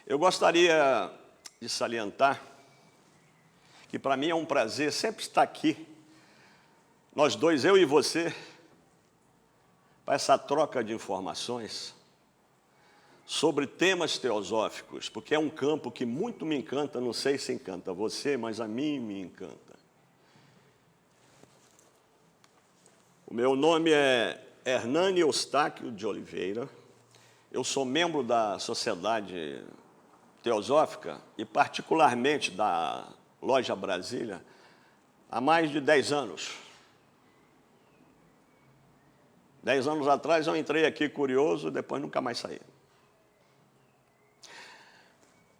Eu gostaria de salientar que para mim é um prazer sempre estar aqui, nós dois, eu e você, para essa troca de informações sobre temas teosóficos, porque é um campo que muito me encanta, não sei se encanta você, mas a mim me encanta. O meu nome é Hernani Eustáquio de Oliveira, eu sou membro da Sociedade Teosófica e particularmente da Loja Brasília há mais de 10 anos. 10 anos atrás eu entrei aqui curioso, depois nunca mais saí.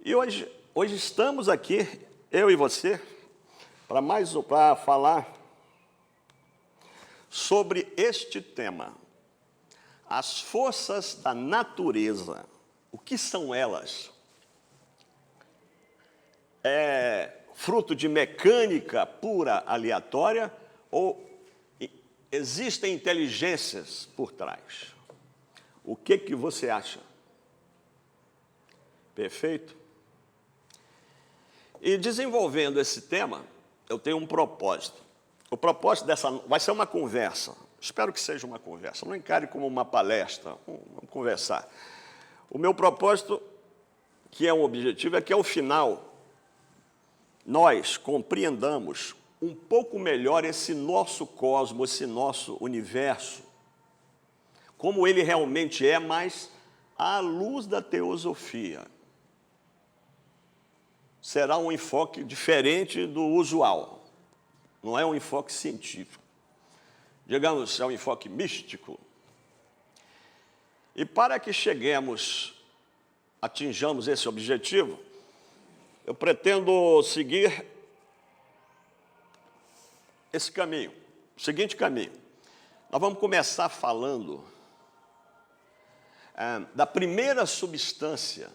E hoje estamos aqui, eu e você, para falar sobre este tema, as forças da natureza. O que são elas? É fruto de mecânica pura, aleatória, ou existem inteligências por trás? O que você acha? Perfeito? E desenvolvendo esse tema, eu tenho um propósito. O propósito dessa vai ser uma conversa. Espero que seja uma conversa. Não encare como uma palestra. Vamos conversar. O meu propósito, que é um objetivo, é que ao final nós compreendamos um pouco melhor esse nosso cosmos, esse nosso universo, como ele realmente é, mas à luz da teosofia. Será um enfoque diferente do usual, não é um enfoque científico. Digamos, é um enfoque místico. E para que atinjamos esse objetivo, eu pretendo seguir esse caminho, o seguinte caminho. Nós vamos começar falando da primeira substância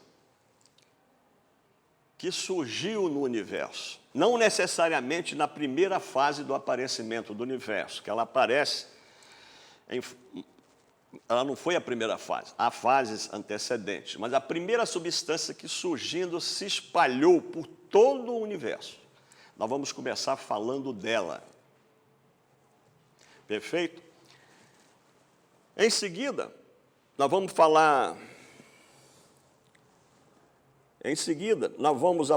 que surgiu no universo. Não necessariamente na primeira fase do aparecimento do universo, que ela aparece, ela não foi a primeira fase, há fases antecedentes, mas a primeira substância que surgindo se espalhou por todo o universo. Nós vamos começar falando dela. Perfeito? Em seguida, nós vamos falar... Em seguida, nós vamos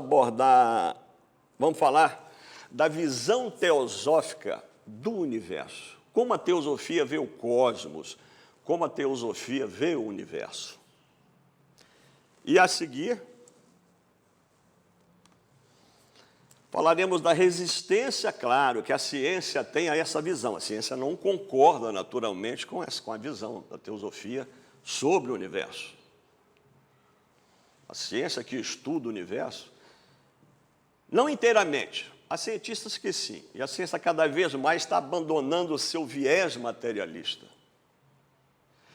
falar da visão teosófica do universo. Como a teosofia vê o cosmos, como a teosofia vê o universo. E a seguir, falaremos da resistência, claro, que a ciência tem a essa visão. A ciência não concorda naturalmente com a visão da teosofia sobre o universo. A ciência que estuda o universo, não inteiramente, há cientistas que sim, e a ciência cada vez mais está abandonando o seu viés materialista.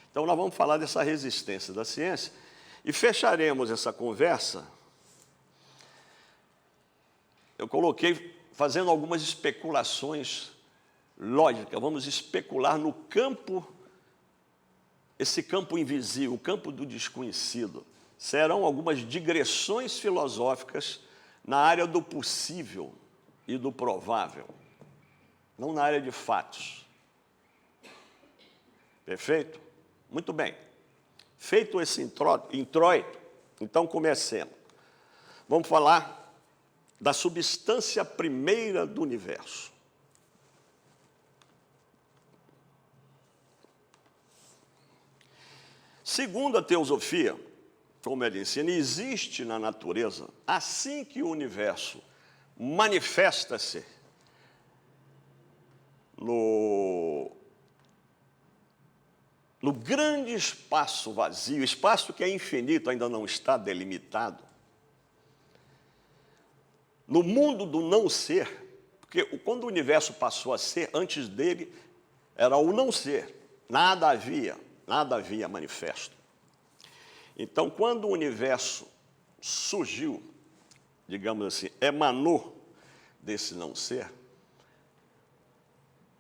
Então nós vamos falar dessa resistência da ciência e fecharemos essa conversa. Eu coloquei fazendo algumas especulações lógicas, vamos especular no campo, esse campo invisível, o campo do desconhecido. Serão algumas digressões filosóficas na área do possível e do provável, não na área de fatos. Perfeito? Muito bem. Feito esse introito, então comecemos. Vamos falar da substância primeira do universo. Segundo a teosofia, como ele ensina, existe na natureza, assim que o universo manifesta-se no grande espaço vazio, espaço que é infinito, ainda não está delimitado, no mundo do não ser, porque quando o universo passou a ser, antes dele era o não ser, nada havia manifesto. Então, quando o universo surgiu, digamos assim, emanou desse não ser,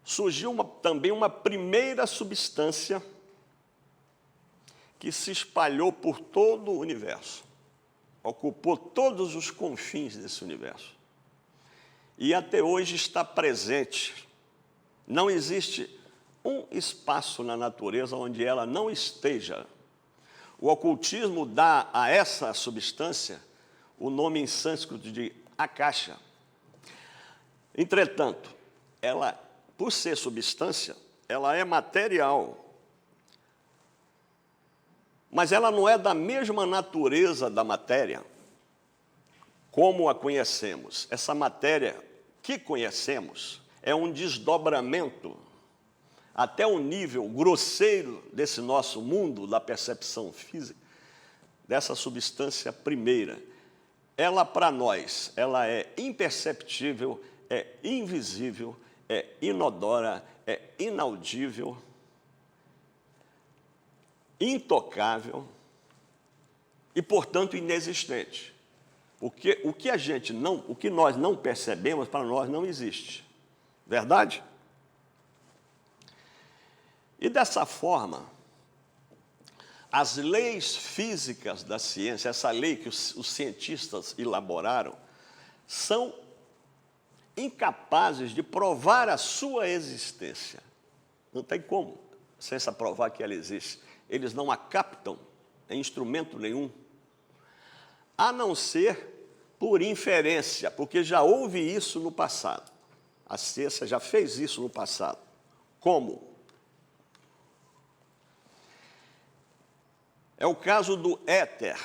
surgiu também uma primeira substância que se espalhou por todo o universo. ocupou todos os confins desse universo. E até hoje está presente. Não existe um espaço na natureza onde ela não esteja. O ocultismo dá a essa substância o nome em sânscrito de akasha. Entretanto, ela, por ser substância, ela é material. Mas ela não é da mesma natureza da matéria como a conhecemos. Essa matéria que conhecemos é um desdobramento até o nível grosseiro desse nosso mundo, da percepção física, dessa substância primeira. Ela, para nós, ela é imperceptível, é invisível, é inodora, é inaudível, intocável e, portanto, inexistente. Porque o que nós não percebemos, para nós não existe. Verdade? E dessa forma, as leis físicas da ciência, essa lei que os cientistas elaboraram, são incapazes de provar a sua existência. Não tem como a ciência provar que ela existe. Eles não a captam em instrumento nenhum, a não ser por inferência, porque já houve isso no passado. A ciência já fez isso no passado. Como? É o caso do éter.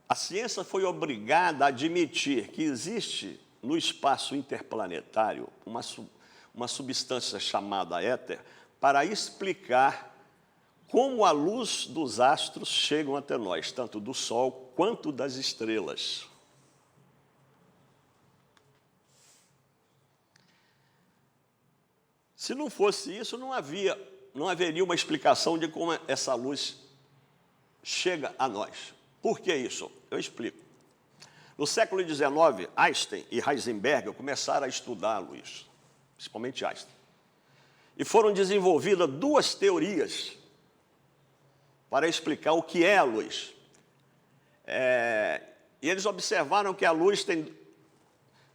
A ciência foi obrigada a admitir que existe no espaço interplanetário uma substância chamada éter para explicar como a luz dos astros chegam até nós, tanto do Sol quanto das estrelas. Se não fosse isso, não haveria uma explicação de como essa luz chega a nós. Por que isso? Eu explico. No século XIX, Einstein e Heisenberg começaram a estudar a luz, principalmente Einstein. E foram desenvolvidas duas teorias para explicar o que é a luz. E eles observaram que a luz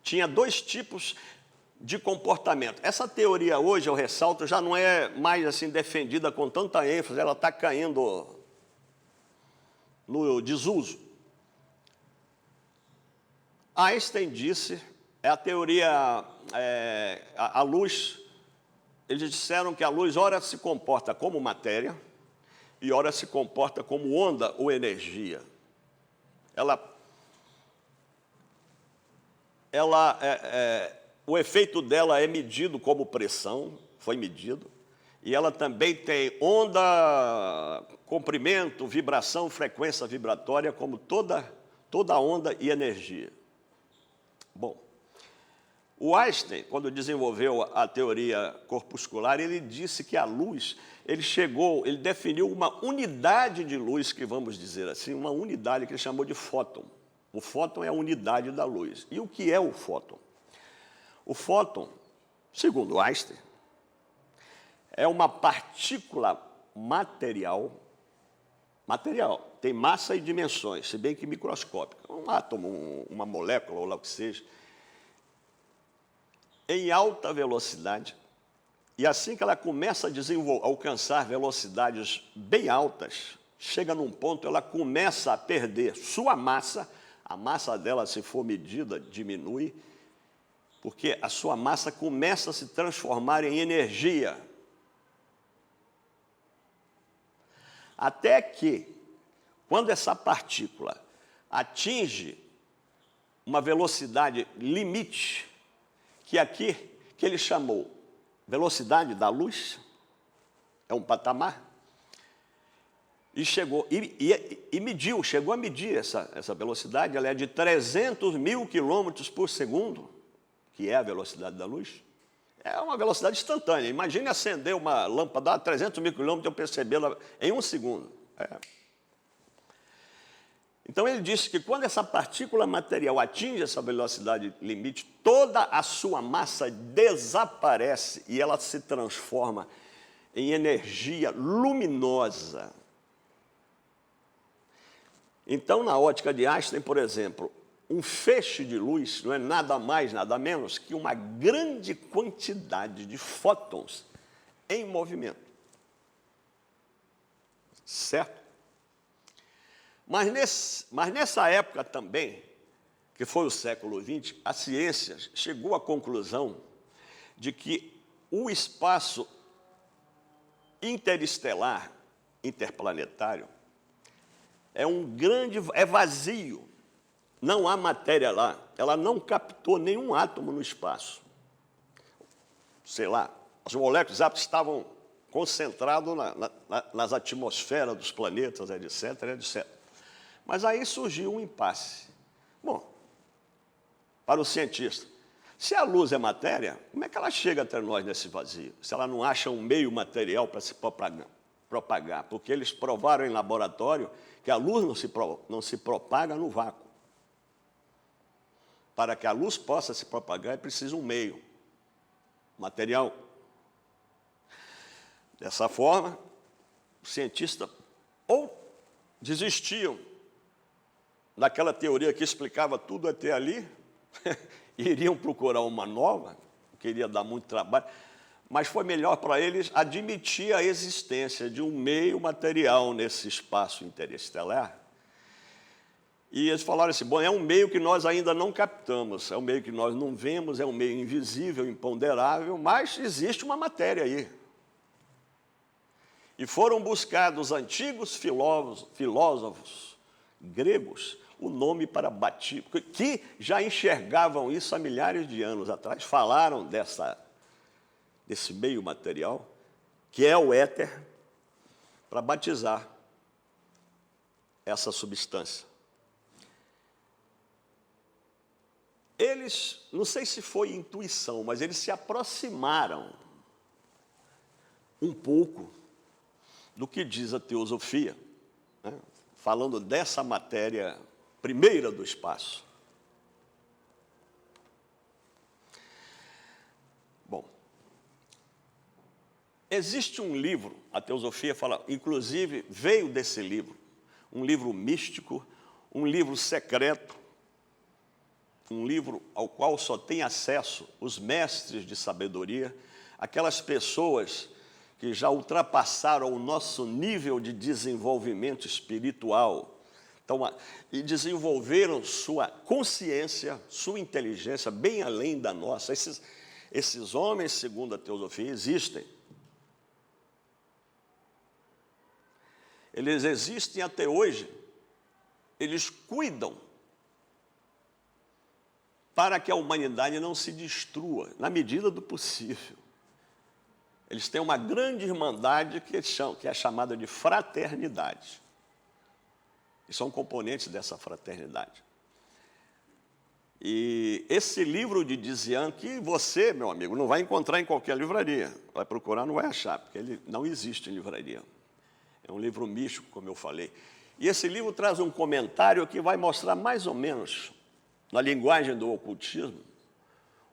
tinha dois tipos de comportamento. Essa teoria hoje, eu ressalto, já não é mais assim defendida com tanta ênfase, ela está caindo no desuso. Einstein disse, a teoria, a luz, eles disseram que a luz ora se comporta como matéria e ora se comporta como onda ou energia. O efeito dela é medido como pressão, foi medido, e ela também tem onda, comprimento, vibração, frequência vibratória, como toda onda e energia. Bom, o Einstein, quando desenvolveu a teoria corpuscular, ele disse que a luz, ele definiu uma unidade de luz, que vamos dizer assim, uma unidade que ele chamou de fóton. O fóton é a unidade da luz. E o que é o fóton? O fóton, segundo Einstein, é uma partícula material, tem massa e dimensões, se bem que microscópica, um átomo, uma molécula, ou lá o que seja, em alta velocidade, e assim que ela começa a alcançar velocidades bem altas, chega num ponto, ela começa a perder sua massa, a massa dela, se for medida, diminui, porque a sua massa começa a se transformar em energia. Até que, quando essa partícula atinge uma velocidade limite, que ele chamou velocidade da luz, é um patamar, e chegou a medir essa velocidade, ela é de 300 mil quilômetros por segundo, que é a velocidade da luz. É uma velocidade instantânea. Imagine acender uma lâmpada a 300 mil quilômetros e eu percebê-la em um segundo. Então ele disse que quando essa partícula material atinge essa velocidade limite, toda a sua massa desaparece e ela se transforma em energia luminosa. Então, na ótica de Einstein, por exemplo, um feixe de luz não é nada mais, nada menos que uma grande quantidade de fótons em movimento. Certo? Mas nessa época também, que foi o século XX, a ciência chegou à conclusão de que o espaço interestelar, interplanetário, é vazio. Não há matéria lá. Ela não captou nenhum átomo no espaço. Sei lá, as moléculas estavam concentradas nas atmosferas dos planetas, etc, etc. Mas aí surgiu um impasse. Bom, para o cientista, se a luz é matéria, como é que ela chega até nós nesse vazio? Se ela não acha um meio material para se propagar? Porque eles provaram em laboratório que a luz não se propaga no vácuo. Para que a luz possa se propagar, é preciso um meio material. Dessa forma, os cientistas ou desistiam daquela teoria que explicava tudo até ali, e iriam procurar uma nova, que iria dar muito trabalho, mas foi melhor para eles admitir a existência de um meio material nesse espaço interestelar. E eles falaram assim, bom, é um meio que nós ainda não captamos, é um meio que nós não vemos, é um meio invisível, imponderável, mas existe uma matéria aí. E foram buscados antigos filósofos gregos o nome para batismo, que já enxergavam isso há milhares de anos atrás, falaram desse meio material, que é o éter, para batizar essa substância. Eles, não sei se foi intuição, mas eles se aproximaram um pouco do que diz a teosofia, né? Falando dessa matéria primeira do espaço. Bom, existe um livro, a teosofia fala, inclusive veio desse livro, um livro místico, um livro secreto, um livro ao qual só tem acesso os mestres de sabedoria, aquelas pessoas que já ultrapassaram o nosso nível de desenvolvimento espiritual, então, e desenvolveram sua consciência, sua inteligência, bem além da nossa. Esses homens, segundo a teosofia, existem. Eles existem até hoje. Eles cuidam para que a humanidade não se destrua, na medida do possível. Eles têm uma grande irmandade que é chamada de fraternidade. E são componentes dessa fraternidade. E esse livro de Dzian, que você, meu amigo, não vai encontrar em qualquer livraria. Vai procurar, não vai achar, porque ele não existe em livraria. É um livro místico, como eu falei. E esse livro traz um comentário que vai mostrar mais ou menos, na linguagem do ocultismo,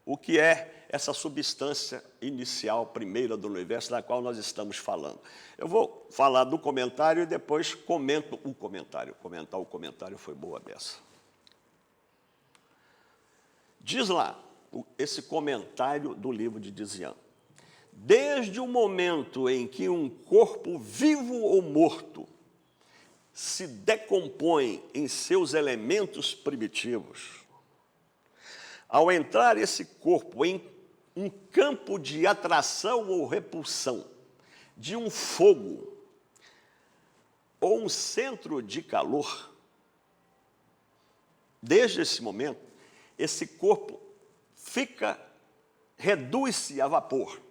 o que é essa substância inicial, primeira do universo, da qual nós estamos falando. Eu vou falar do comentário e depois comento o comentário. Comentar o comentário foi boa beça. Diz lá, esse comentário do livro de Dzian. Desde o momento em que um corpo vivo ou morto se decompõe em seus elementos primitivos, ao entrar esse corpo em um campo de atração ou repulsão de um fogo ou um centro de calor, desde esse momento, esse corpo reduz-se a vapor.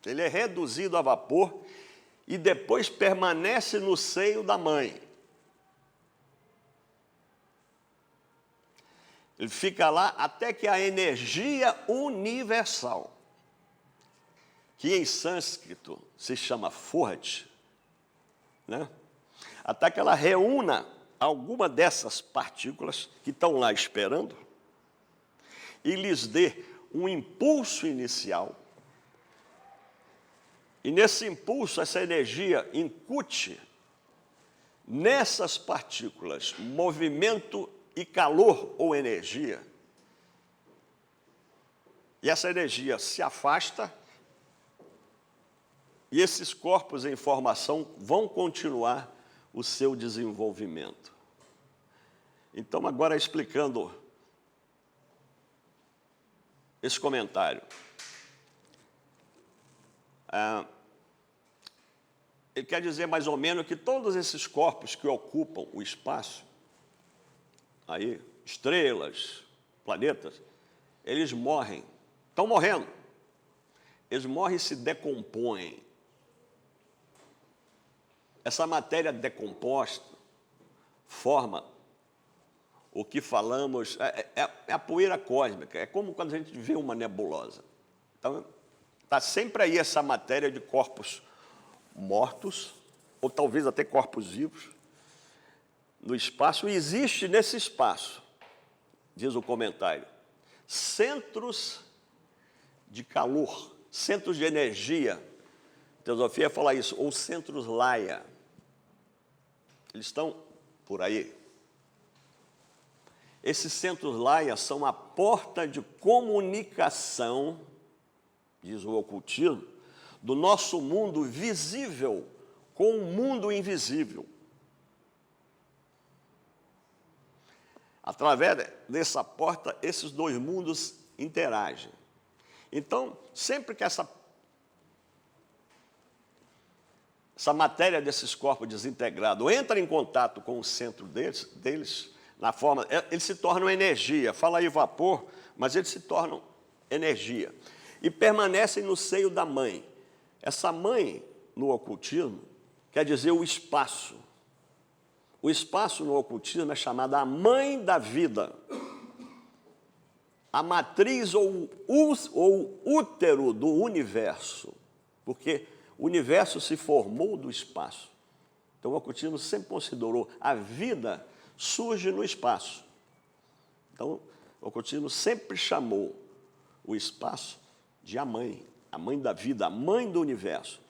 Ele é reduzido a vapor e depois permanece no seio da mãe. Ele fica lá até que a energia universal, que em sânscrito se chama forte, né? Até que ela reúna alguma dessas partículas que estão lá esperando e lhes dê um impulso inicial. E nesse impulso, essa energia incute nessas partículas, movimento e calor ou energia, e essa energia se afasta, e esses corpos em formação vão continuar o seu desenvolvimento. Então, agora explicando esse comentário. Ele quer dizer mais ou menos que todos esses corpos que ocupam o espaço, aí, estrelas, planetas, eles morrem, estão morrendo. Eles morrem e se decompõem. Essa matéria decomposta forma o que falamos, é a poeira cósmica, é como quando a gente vê uma nebulosa. Então, está sempre aí essa matéria de corpos mortos, ou talvez até corpos vivos, no espaço, e existe nesse espaço, diz o comentário, centros de calor, centros de energia. A teosofia fala isso, ou centros Laia. Eles estão por aí. Esses centros Laia são a porta de comunicação, diz o ocultismo, do nosso mundo visível com o mundo invisível. Através dessa porta, esses dois mundos interagem. Então, sempre que essa matéria desses corpos desintegrados entra em contato com o centro deles na forma, eles se tornam energia. Fala aí vapor, mas eles se tornam energia. E permanecem no seio da mãe. Essa mãe, no ocultismo, quer dizer o espaço. O espaço no ocultismo é chamada a mãe da vida. A matriz ou útero do universo. Porque o universo se formou do espaço. Então o ocultismo sempre considerou a vida surge no espaço. Então o ocultismo sempre chamou o espaço de a mãe da vida, a mãe do universo.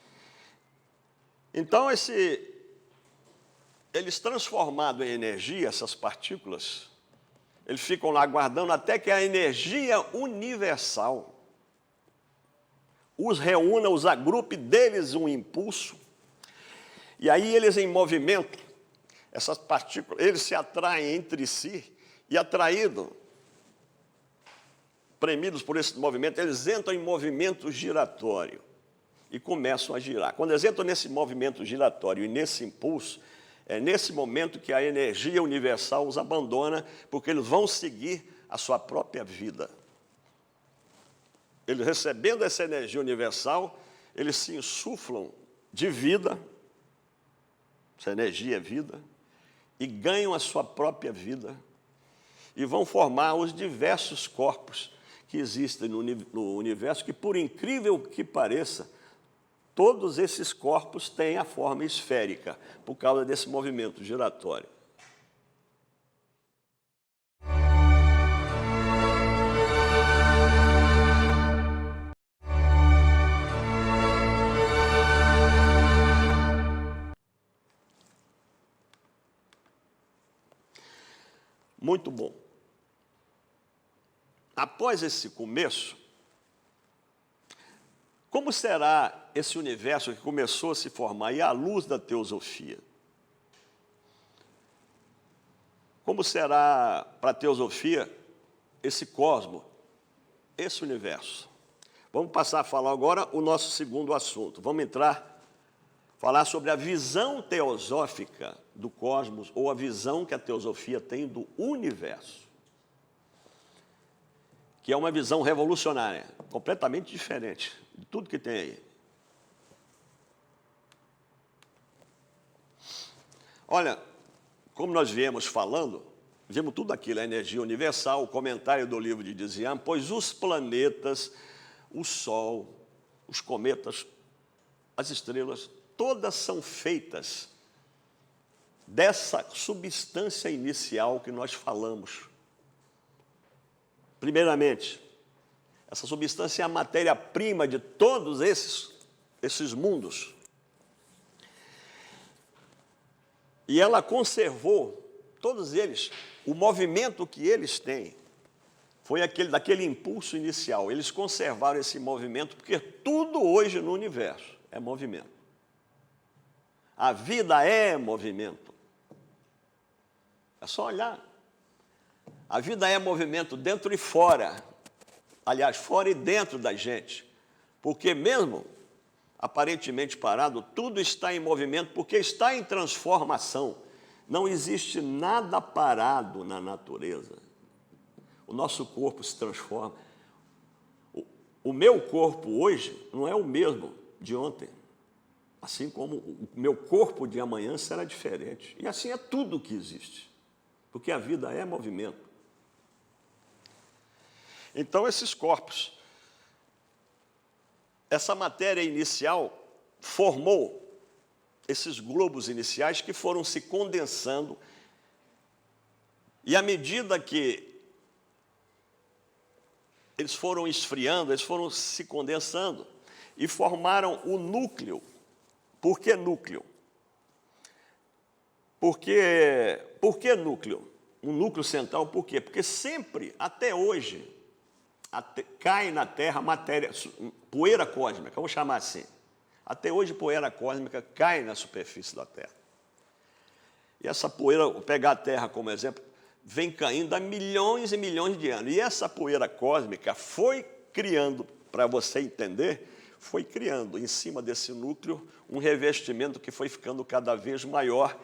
Então, eles transformados em energia, essas partículas, eles ficam lá aguardando até que a energia universal os reúna, os agrupe, deles um impulso, e aí eles em movimento, essas partículas, eles se atraem entre si, e atraídos, premidos por esse movimento, eles entram em movimento giratório e começam a girar. Quando eles entram nesse movimento giratório e nesse impulso, é nesse momento que a energia universal os abandona, porque eles vão seguir a sua própria vida. Eles recebendo essa energia universal, eles se insuflam de vida, essa energia é vida, e ganham a sua própria vida, e vão formar os diversos corpos que existem no universo, que, por incrível que pareça, todos esses corpos têm a forma esférica, por causa desse movimento giratório. Muito bom. Após esse começo, como será esse universo que começou a se formar e à luz da teosofia? Como será para a teosofia esse cosmos, esse universo? Vamos passar a falar agora o nosso segundo assunto. Vamos falar sobre a visão teosófica do cosmos, ou a visão que a teosofia tem do universo, que é uma visão revolucionária, completamente diferente de tudo que tem aí. Olha, como nós viemos falando, vimos tudo aquilo, a energia universal, o comentário do livro de Dizian, pois os planetas, o Sol, os cometas, as estrelas, todas são feitas dessa substância inicial que nós falamos. Primeiramente, essa substância é a matéria-prima de todos esses mundos. E ela conservou, todos eles, o movimento que eles têm, foi daquele impulso inicial. Eles conservaram esse movimento, porque tudo hoje no universo é movimento. A vida é movimento. É só olhar. A vida é movimento dentro e fora. Aliás, fora e dentro da gente. Porque mesmo aparentemente parado, tudo está em movimento, porque está em transformação. Não existe nada parado na natureza. O nosso corpo se transforma. O meu corpo hoje não é o mesmo de ontem. Assim como o meu corpo de amanhã será diferente. E assim é tudo que existe. Porque a vida é movimento. Então, esses corpos, essa matéria inicial formou esses globos iniciais que foram se condensando. E à medida que eles foram esfriando, eles foram se condensando e formaram o núcleo. Por que núcleo? Por que núcleo? Um núcleo central, por quê? Porque sempre, até hoje, cai na Terra matéria, poeira cósmica, vamos chamar assim. Até hoje, poeira cósmica cai na superfície da Terra. E essa poeira, vou pegar a Terra como exemplo, vem caindo há milhões e milhões de anos. E essa poeira cósmica foi criando, para você entender, foi criando em cima desse núcleo um revestimento que foi ficando cada vez maior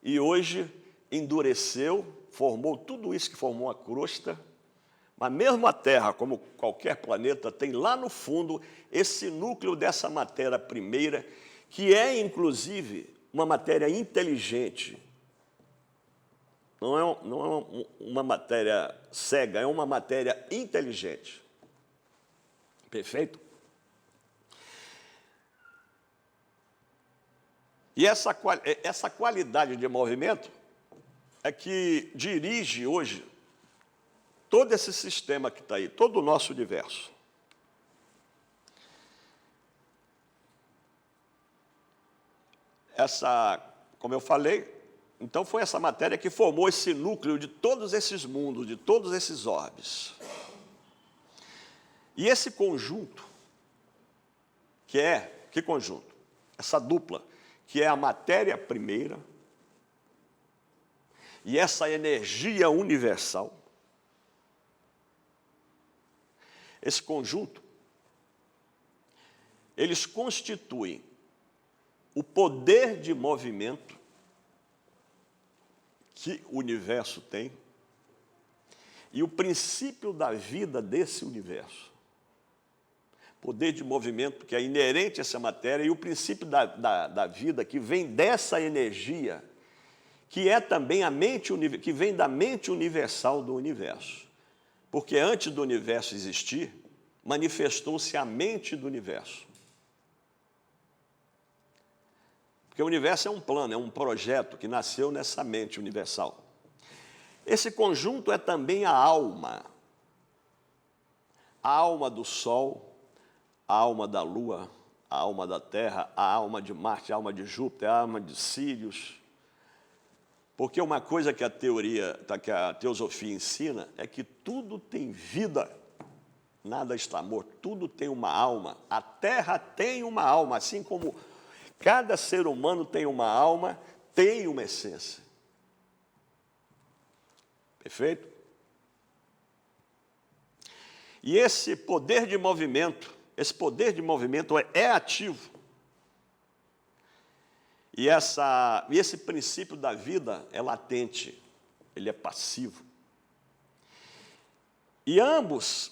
e hoje endureceu, formou tudo isso que formou a crosta. Mas mesmo a Terra, como qualquer planeta, tem lá no fundo esse núcleo dessa matéria primeira, que é, inclusive, uma matéria inteligente. Não é uma matéria cega, é uma matéria inteligente. Perfeito? E essa qualidade de movimento é que dirige hoje todo esse sistema que está aí, todo o nosso universo. Como eu falei, então foi essa matéria que formou esse núcleo de todos esses mundos, de todos esses orbes. E esse conjunto, que conjunto? Essa dupla, que é a matéria primeira e essa energia universal, esse conjunto, eles constituem o poder de movimento que o universo tem e o princípio da vida desse universo. Poder de movimento que é inerente a essa matéria e o princípio da vida que vem dessa energia, que é também a mente, que vem da mente universal do universo. Porque antes do universo existir, manifestou-se a mente do universo. Porque o universo é um plano, é um projeto que nasceu nessa mente universal. Esse conjunto é também a alma do Sol, a alma da Lua, a alma da Terra, a alma de Marte, a alma de Júpiter, a alma de Sírius. Porque uma coisa que que a teosofia ensina é que tudo tem vida, nada está morto, tudo tem uma alma. A Terra tem uma alma, assim como cada ser humano tem uma alma, tem uma essência. Perfeito? E esse poder de movimento é ativo. E esse princípio da vida é latente, ele é passivo. E ambos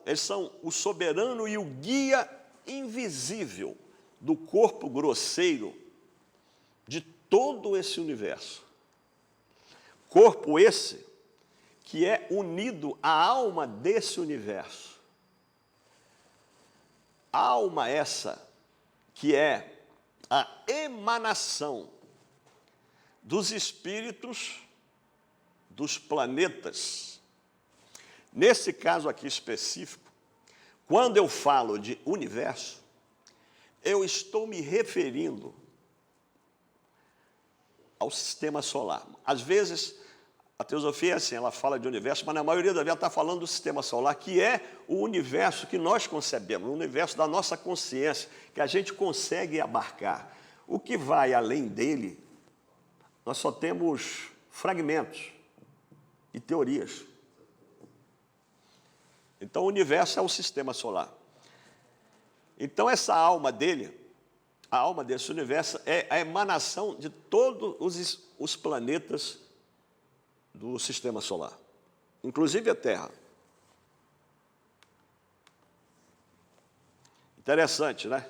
eles são o soberano e o guia invisível do corpo grosseiro de todo esse universo. Corpo esse que é unido à alma desse universo. Alma essa que é a emanação dos espíritos dos planetas. Nesse caso aqui específico, quando eu falo de universo, eu estou me referindo ao sistema solar. Às vezes, a teosofia é assim, ela fala de universo, mas na maioria das vezes ela está falando do sistema solar, que é o universo que nós concebemos, o universo da nossa consciência, que a gente consegue abarcar. O que vai além dele, nós só temos fragmentos e teorias. Então, o universo é o sistema solar. Então, essa alma dele, a alma desse universo, é a emanação de todos os planetas do sistema solar, inclusive a Terra. Interessante, né?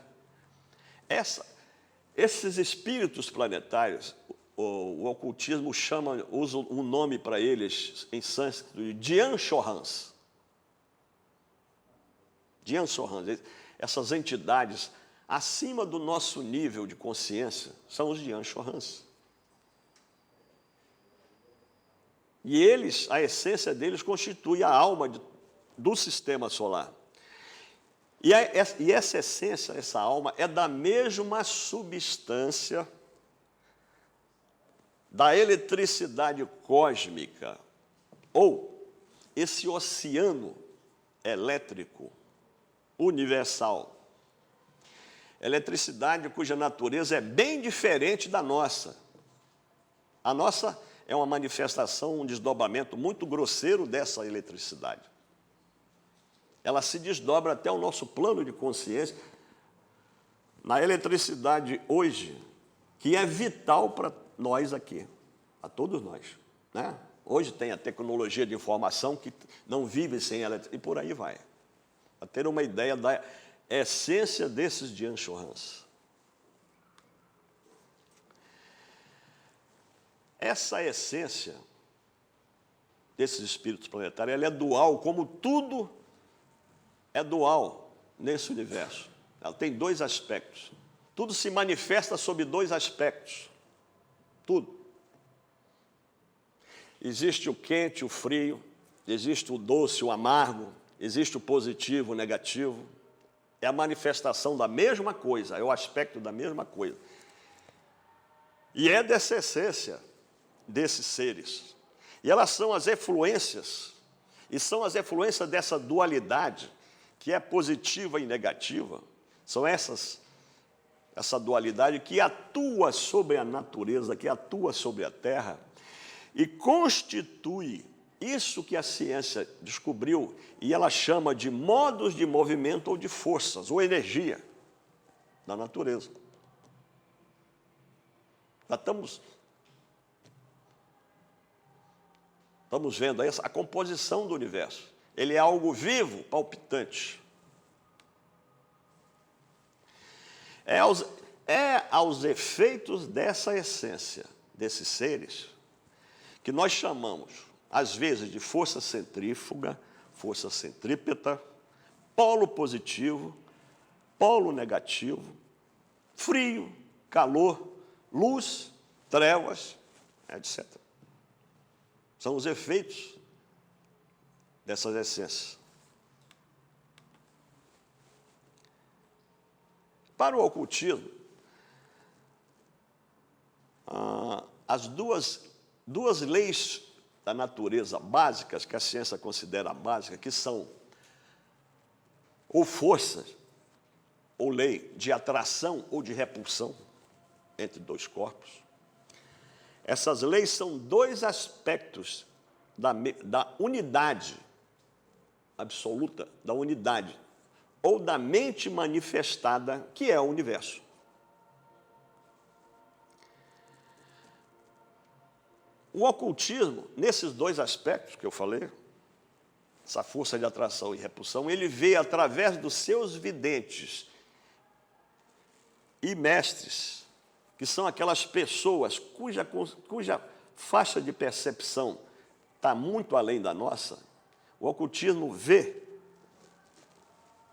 Esses espíritos planetários, o ocultismo usa um nome para eles em sânscrito de Dyan-Shohans. Dyan-Shohans, essas entidades acima do nosso nível de consciência são os Dyan-Shohans. E eles, a essência deles constitui a alma do sistema solar. E essa essência, essa alma, é da mesma substância da eletricidade cósmica, ou esse oceano elétrico universal. Eletricidade cuja natureza é bem diferente da nossa. A nossa é uma manifestação, um desdobramento muito grosseiro dessa eletricidade. Ela se desdobra até o nosso plano de consciência. Na eletricidade hoje, que é vital para nós aqui, a todos nós, né? Hoje tem a tecnologia de informação que não vive sem ela, e por aí vai. Para ter uma ideia da essência desses Dyan-Shohans. Essa essência desses espíritos planetários, ela é dual, como tudo é dual nesse universo. Ela tem dois aspectos. Tudo se manifesta sob dois aspectos. Tudo. Existe o quente, o frio, existe o doce, o amargo, existe o positivo, o negativo. É a manifestação da mesma coisa, é o aspecto da mesma coisa. E é dessa essência desses seres. E elas são as efluências, e são as efluências dessa dualidade, que é positiva e negativa. São essa dualidade que atua sobre a natureza, que atua sobre a Terra, e constitui isso que a ciência descobriu, e ela chama de modos de movimento ou de forças, ou energia da natureza. Já estamos vendo aí a composição do universo. Ele é algo vivo, palpitante. É aos efeitos dessa essência, desses seres, que nós chamamos, às vezes, de força centrífuga, força centrípeta, polo positivo, polo negativo, frio, calor, luz, trevas, etc. São os efeitos dessas essências. Para o ocultismo, as duas leis da natureza básicas, que a ciência considera básicas, que são ou força, ou lei de atração ou de repulsão entre dois corpos. Essas leis são dois aspectos da unidade absoluta, da unidade, ou da mente manifestada, que é o universo. O ocultismo, nesses dois aspectos que eu falei, essa força de atração e repulsão, ele vê através dos seus videntes e mestres, que são aquelas pessoas cuja faixa de percepção está muito além da nossa. O ocultismo vê,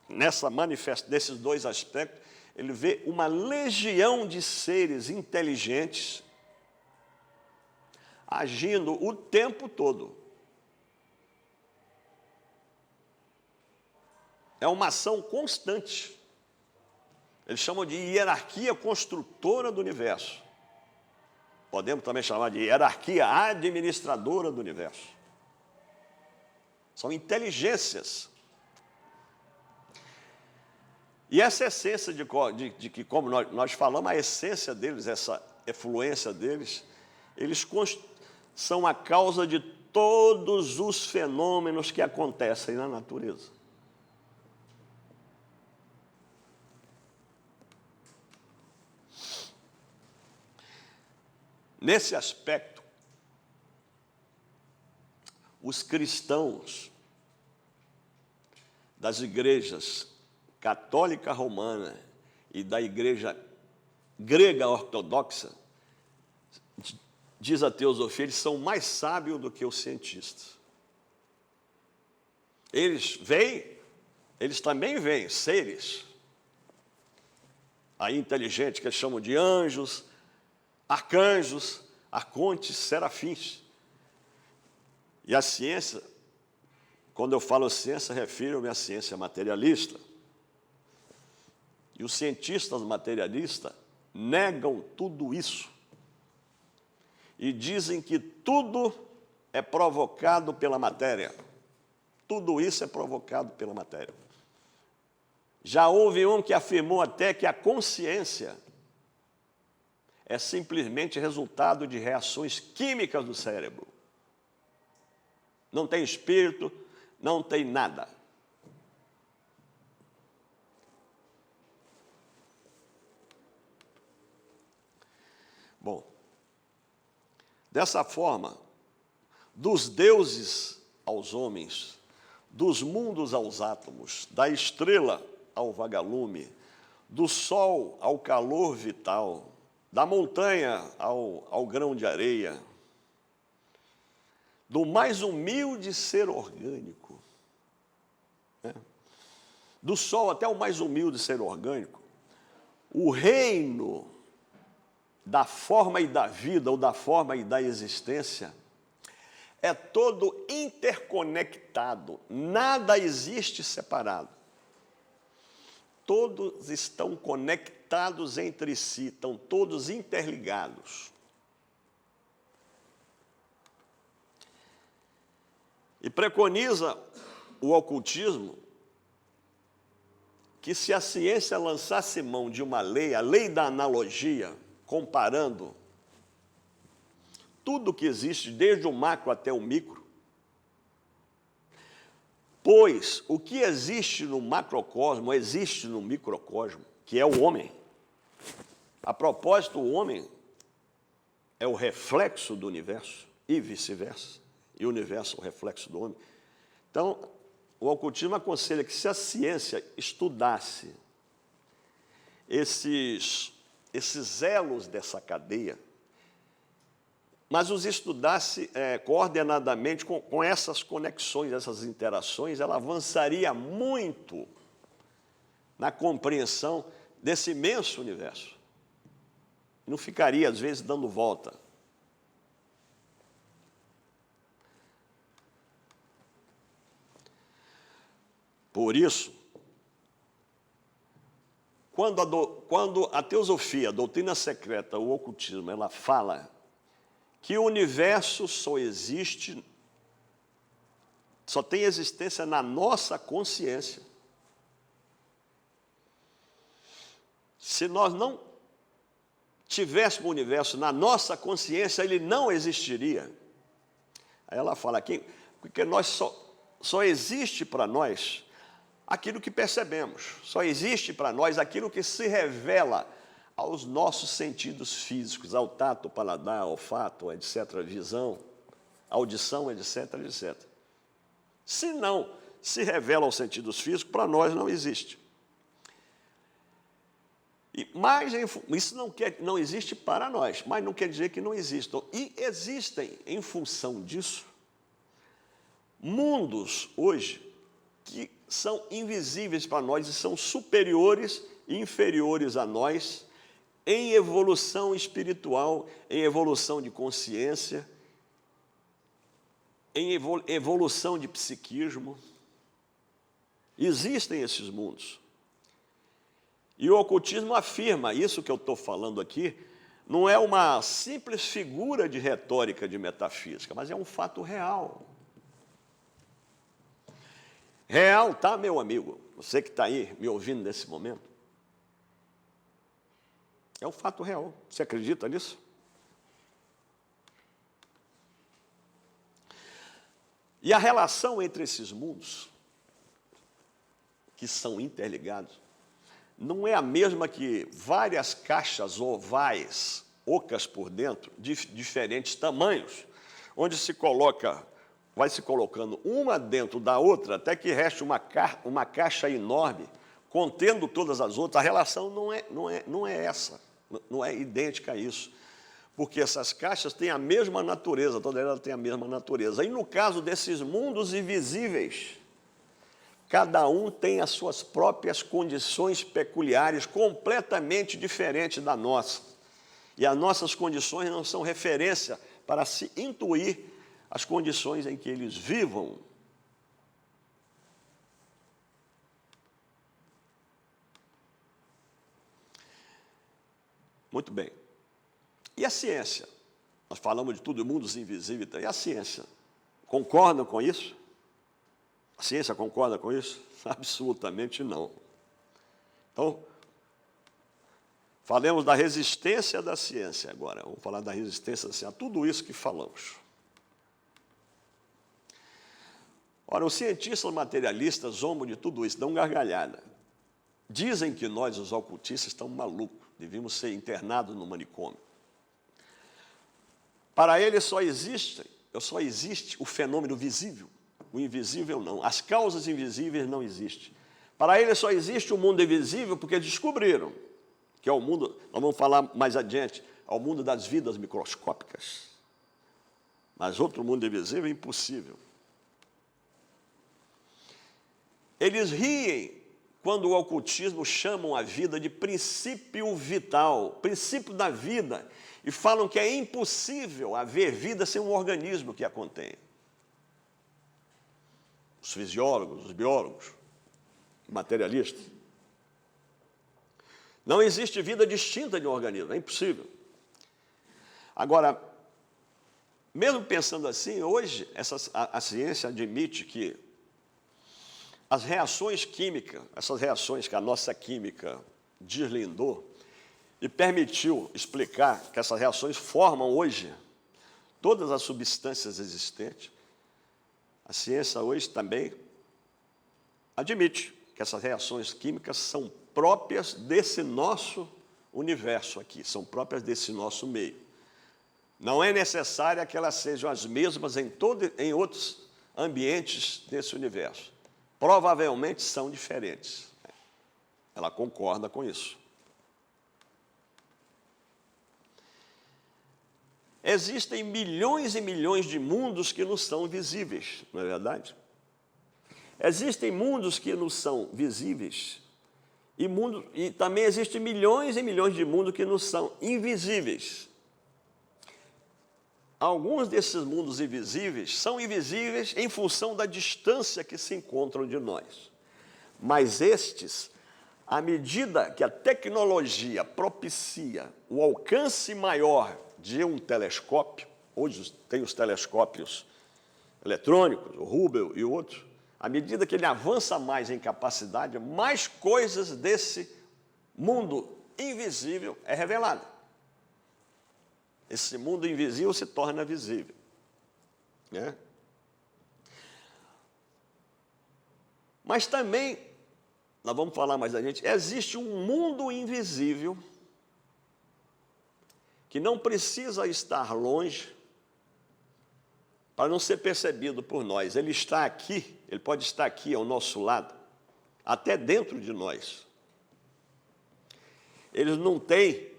nesses dois aspectos, ele vê uma legião de seres inteligentes agindo o tempo todo. É uma ação constante. Eles chamam de hierarquia construtora do universo. podemos também chamar de hierarquia administradora do universo. São inteligências. E essa essência de que, como nós falamos, a essência deles, essa efluência deles, eles são a causa de todos os fenômenos que acontecem na natureza. Nesse aspecto, os cristãos das igrejas católica romana e da igreja grega ortodoxa, diz a teosofia, eles são mais sábios do que os cientistas. Eles também veem seres aí inteligentes, que eles chamam de anjos, arcanjos, arcontes, serafins. E a ciência, quando eu falo ciência, refiro-me à ciência materialista. E os cientistas materialistas negam tudo isso. E dizem que tudo é provocado pela matéria. Tudo isso é provocado pela matéria. Já houve um que afirmou até que a consciência é simplesmente resultado de reações químicas do cérebro. Não tem espírito, não tem nada. Bom, dessa forma, dos deuses aos homens, dos mundos aos átomos, da estrela ao vagalume, do sol ao calor vital, da montanha ao grão de areia, do mais humilde ser orgânico, né? Do sol até o mais humilde ser orgânico, o reino da forma e da vida, ou da forma e da existência, é todo interconectado, nada existe separado. Todos estão conectados entre si, estão todos interligados. E preconiza o ocultismo que, se a ciência lançasse mão de uma lei, a lei da analogia, comparando tudo que existe, desde o macro até o micro, pois o que existe no macrocosmo existe no microcosmo, que é o homem. A propósito, o homem é o reflexo do universo e vice-versa, e o universo é o reflexo do homem. Então, o ocultismo aconselha que, se a ciência estudasse esses elos dessa cadeia, mas os estudasse coordenadamente com essas conexões, essas interações, ela avançaria muito na compreensão desse imenso universo. Não ficaria, às vezes, dando volta. Por isso, quando a teosofia, a doutrina secreta, o ocultismo, ela fala que o universo só tem existência na nossa consciência. Se nós não tivéssemos o universo na nossa consciência, ele não existiria. Aí ela fala aqui, porque só existe para nós aquilo que percebemos, só existe para nós aquilo que se revela aos nossos sentidos físicos, ao tato, paladar, olfato, etc., visão, audição, etc., etc. Se não se revela aos sentidos físicos, para nós não existe. Mas isso não existe para nós, mas não quer dizer que não existam. E existem, em função disso, mundos hoje que são invisíveis para nós e são superiores e inferiores a nós, em evolução espiritual, em evolução de consciência, em evolução de psiquismo. Existem esses mundos. E o ocultismo afirma isso que eu estou falando aqui, não é uma simples figura de retórica de metafísica, mas é um fato real. Real, tá, meu amigo? Você que está aí me ouvindo nesse momento. É um fato real. Você acredita nisso? E a relação entre esses mundos, que são interligados, não é a mesma que várias caixas ovais, ocas por dentro, de diferentes tamanhos, onde vai se colocando uma dentro da outra, até que reste uma caixa enorme, contendo todas as outras. A relação não é essa, não é idêntica a isso. Porque essas caixas têm a mesma natureza, todas elas têm a mesma natureza. E no caso desses mundos invisíveis, cada um tem as suas próprias condições peculiares, completamente diferentes da nossa. E as nossas condições não são referência para se intuir as condições em que eles vivam. Muito bem. E a ciência? Nós falamos de tudo, mundos invisíveis. E a ciência? Concordam com isso? A ciência concorda com isso? Absolutamente não. Então, falemos da resistência da ciência agora. Vamos falar da resistência da ciência a tudo isso que falamos. Ora, os cientistas materialistas zombam de tudo isso, dão gargalhada. Dizem que nós, os ocultistas, estamos malucos, devíamos ser internados no manicômio. Para eles só existe o fenômeno visível, o invisível não. As causas invisíveis não existem. Para eles só existe o mundo invisível porque descobriram que é o mundo, nós vamos falar mais adiante, é o mundo das vidas microscópicas. Mas outro mundo invisível é impossível. Eles riem quando o ocultismo chamam a vida de princípio vital, princípio da vida, e falam que é impossível haver vida sem um organismo que a contém. Os fisiólogos, os biólogos, materialistas. Não existe vida distinta de um organismo, é impossível. Agora, mesmo pensando assim, hoje a ciência admite que as reações químicas, essas reações que a nossa química deslindou e permitiu explicar que essas reações formam hoje todas as substâncias existentes, a ciência hoje também admite que essas reações químicas são próprias desse nosso universo aqui, são próprias desse nosso meio. Não é necessário que elas sejam as mesmas em outros ambientes desse universo. Provavelmente são diferentes. Ela concorda com isso. Existem milhões e milhões de mundos que nos são visíveis, não é verdade? Existem mundos que nos são visíveis e também existem milhões e milhões de mundos que nos são invisíveis. Alguns desses mundos invisíveis são invisíveis em função da distância que se encontram de nós. Mas estes, à medida que a tecnologia propicia o alcance maior de um telescópio, hoje tem os telescópios eletrônicos, o Hubble e outros, à medida que ele avança mais em capacidade, mais coisas desse mundo invisível é revelado. Esse mundo invisível se torna visível, né? Mas também, nós vamos falar mais adiante, existe um mundo invisível que não precisa estar longe para não ser percebido por nós. Ele está aqui, ele pode estar aqui ao nosso lado, até dentro de nós. Eles não têm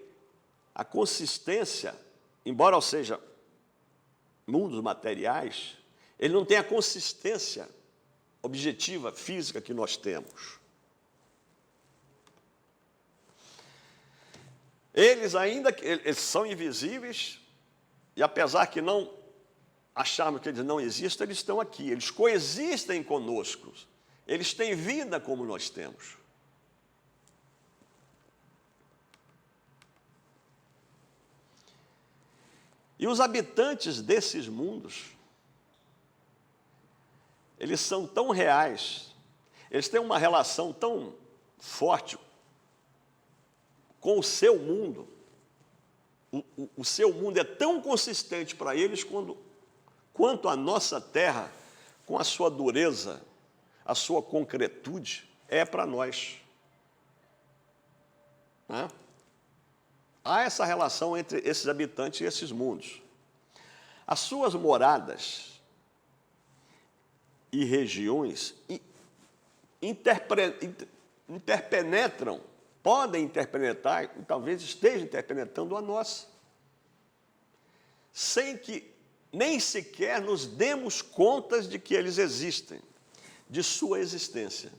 a consistência, embora seja mundos materiais, ele não tem a consistência objetiva, física que nós temos. Eles eles são invisíveis, e apesar que não acharmos que eles não existem, eles estão aqui, eles coexistem conosco, eles têm vida como nós temos. E os habitantes desses mundos, eles são tão reais, eles têm uma relação tão forte com o seu mundo, o seu mundo é tão consistente para eles quanto a nossa terra, com a sua dureza, a sua concretude, é para nós. Né? Há essa relação entre esses habitantes e esses mundos. As suas moradas e regiões interpenetram, podem interpenetrar, e talvez estejam interpenetrando a nossa, sem que nem sequer nos demos contas de que eles existem, de sua existência.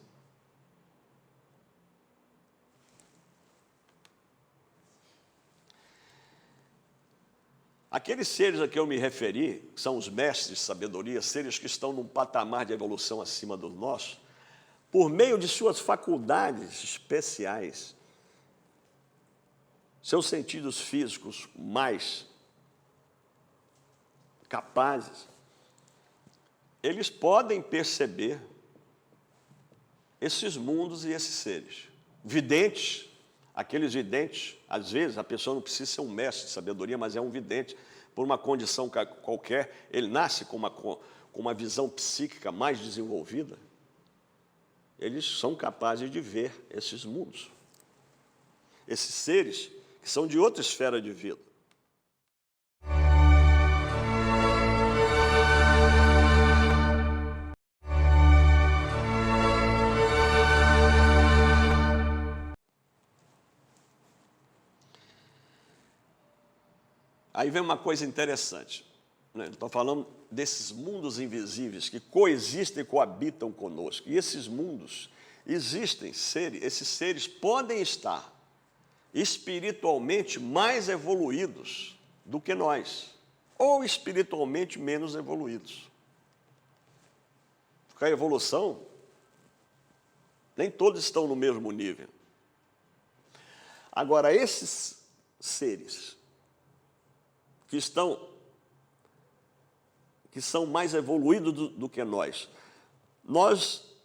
Aqueles seres a que eu me referi, que são os mestres de sabedoria, seres que estão num patamar de evolução acima do nosso, por meio de suas faculdades especiais, seus sentidos físicos mais capazes, eles podem perceber esses mundos e esses seres. Videntes, aqueles videntes, às vezes a pessoa não precisa ser um mestre de sabedoria, mas é um vidente, por uma condição qualquer, ele nasce com uma visão psíquica mais desenvolvida, eles são capazes de ver esses mundos, esses seres que são de outra esfera de vida. Aí vem uma coisa interessante, né? Estou falando desses mundos invisíveis que coexistem e coabitam conosco. E esses mundos existem, esses seres podem estar espiritualmente mais evoluídos do que nós, ou espiritualmente menos evoluídos. Porque a evolução, nem todos estão no mesmo nível. Agora, esses seres que são mais evoluídos do que nós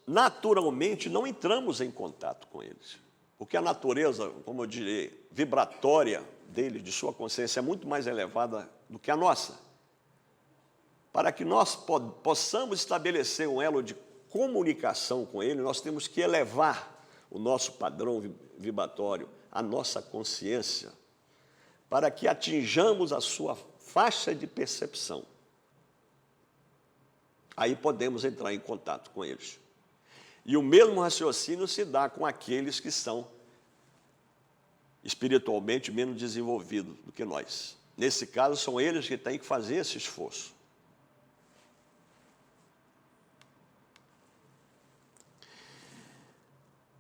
naturalmente não entramos em contato com eles, porque a natureza, como eu direi, vibratória deles, de sua consciência, é muito mais elevada do que a nossa. Para que nós possamos estabelecer um elo de comunicação com ele, nós temos que elevar o nosso padrão vibratório, a nossa consciência, para que atinjamos a sua faixa de percepção. Aí podemos entrar em contato com eles. E o mesmo raciocínio se dá com aqueles que são espiritualmente menos desenvolvidos do que nós. Nesse caso, são eles que têm que fazer esse esforço.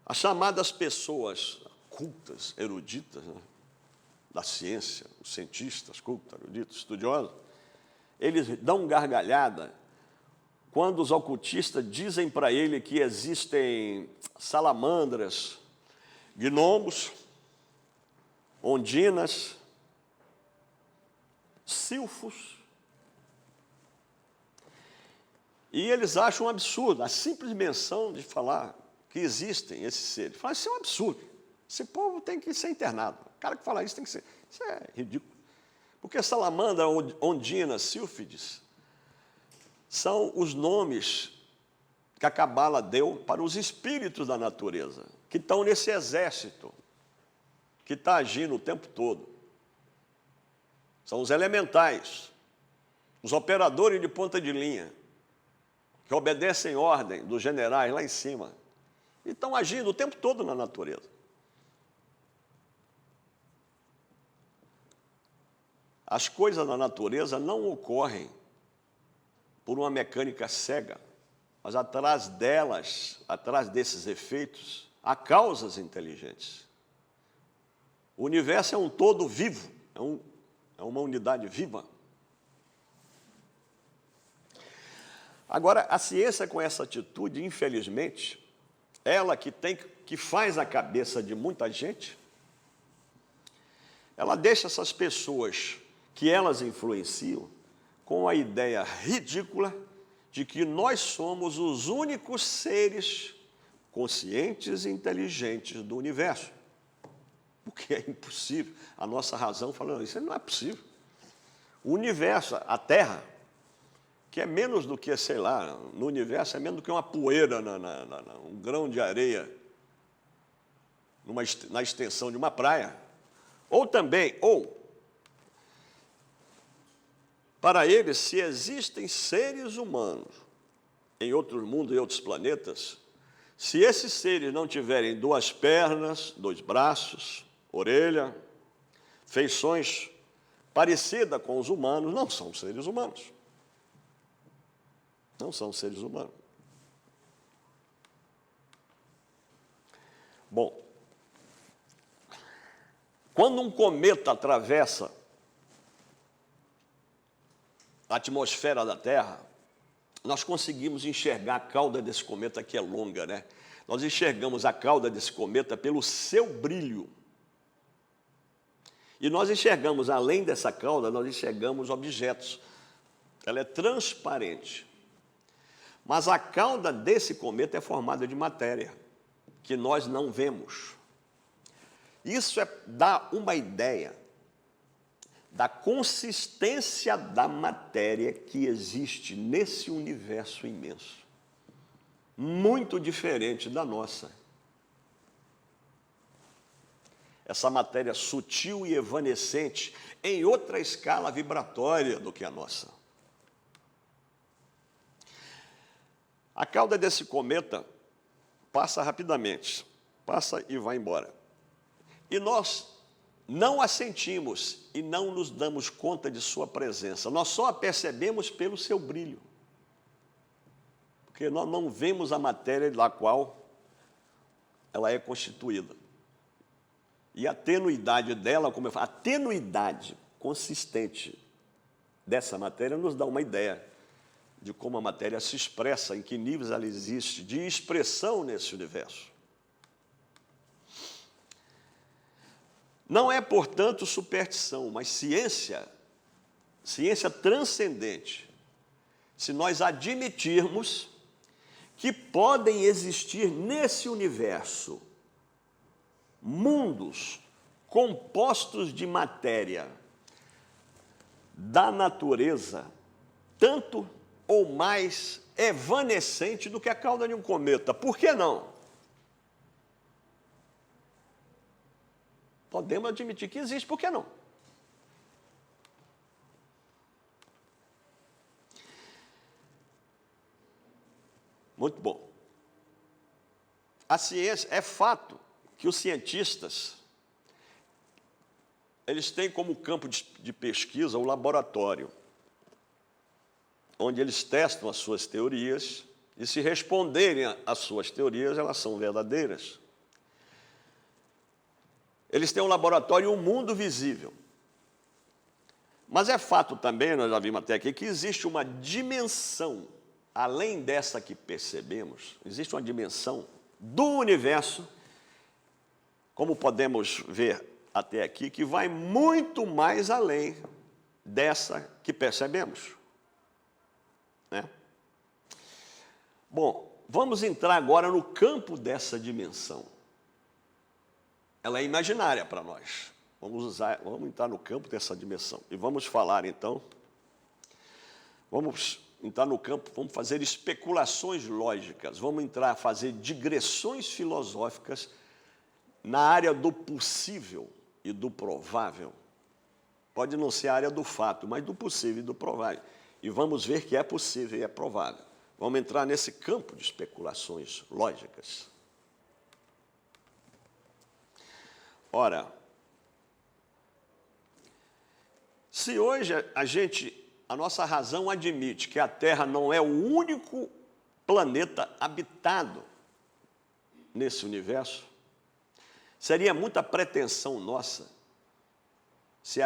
As chamadas pessoas cultas, eruditas, né, da ciência, os cientistas cultos, eruditos, estudiosos, eles dão gargalhada quando os ocultistas dizem para ele que existem salamandras, gnomos, ondinas, silfos. E eles acham um absurdo a simples menção de falar que existem esses seres. Falam, isso é um absurdo. Esse povo tem que ser internado. O cara que fala isso tem que ser... Isso é ridículo. Porque salamandra, ondina, sílfides, são os nomes que a Cabala deu para os espíritos da natureza, que estão nesse exército, que está agindo o tempo todo. São os elementais, os operadores de ponta de linha, que obedecem ordem dos generais lá em cima, e estão agindo o tempo todo na natureza. As coisas da natureza não ocorrem por uma mecânica cega, mas atrás delas, atrás desses efeitos, há causas inteligentes. O universo é um todo vivo, é uma unidade viva. Agora, a ciência com essa atitude, infelizmente, ela que faz a cabeça de muita gente, ela deixa essas pessoas que elas influenciam com a ideia ridícula de que nós somos os únicos seres conscientes e inteligentes do universo. O que é impossível. A nossa razão fala, não, isso não é possível. O universo, a Terra, que é menos do que, sei lá, no universo é menos do que uma poeira, um grão de areia, na extensão de uma praia. Ou também, para eles, se existem seres humanos em outros mundos e outros planetas, se esses seres não tiverem 2 pernas, 2 braços, orelha, feições parecidas com os humanos, não são seres humanos. Não são seres humanos. Bom, quando um cometa atravessa a atmosfera da Terra, nós conseguimos enxergar a cauda desse cometa, que é longa, né? Nós enxergamos a cauda desse cometa pelo seu brilho. E nós enxergamos, além dessa cauda, nós enxergamos objetos. Ela é transparente. Mas a cauda desse cometa é formada de matéria, que nós não vemos. Isso dá uma ideia da consistência da matéria que existe nesse universo imenso, muito diferente da nossa. Essa matéria sutil e evanescente em outra escala vibratória do que a nossa. A cauda desse cometa passa rapidamente, passa e vai embora. E nós não a sentimos e não nos damos conta de sua presença. Nós só a percebemos pelo seu brilho. Porque nós não vemos a matéria da qual ela é constituída. E a tenuidade dela, como eu falo, a tenuidade consistente dessa matéria nos dá uma ideia de como a matéria se expressa, em que níveis ela existe, de expressão nesse universo. Não é, portanto, superstição, mas ciência transcendente, se nós admitirmos que podem existir nesse universo mundos compostos de matéria da natureza, tanto ou mais evanescente do que a cauda de um cometa. Por que não? Podemos admitir que existe, por que não? Muito bom. A ciência, é fato que os cientistas, eles têm como campo de pesquisa o laboratório, onde eles testam as suas teorias, e se responderem às suas teorias, elas são verdadeiras. Eles têm um laboratório e um mundo visível. Mas é fato também, nós já vimos até aqui, que existe uma dimensão, além dessa que percebemos, existe uma dimensão do universo, como podemos ver até aqui, que vai muito mais além dessa que percebemos. Né? Bom, vamos entrar agora no campo dessa dimensão. Ela é imaginária para nós. Vamos entrar no campo dessa dimensão. E vamos falar, então, vamos entrar no campo, vamos fazer especulações lógicas, vamos fazer digressões filosóficas na área do possível e do provável. Pode não ser a área do fato, mas do possível e do provável. E vamos ver que é possível e é provável. Vamos entrar nesse campo de especulações lógicas. Ora, se hoje a nossa razão admite que a Terra não é o único planeta habitado nesse universo, seria muita pretensão nossa se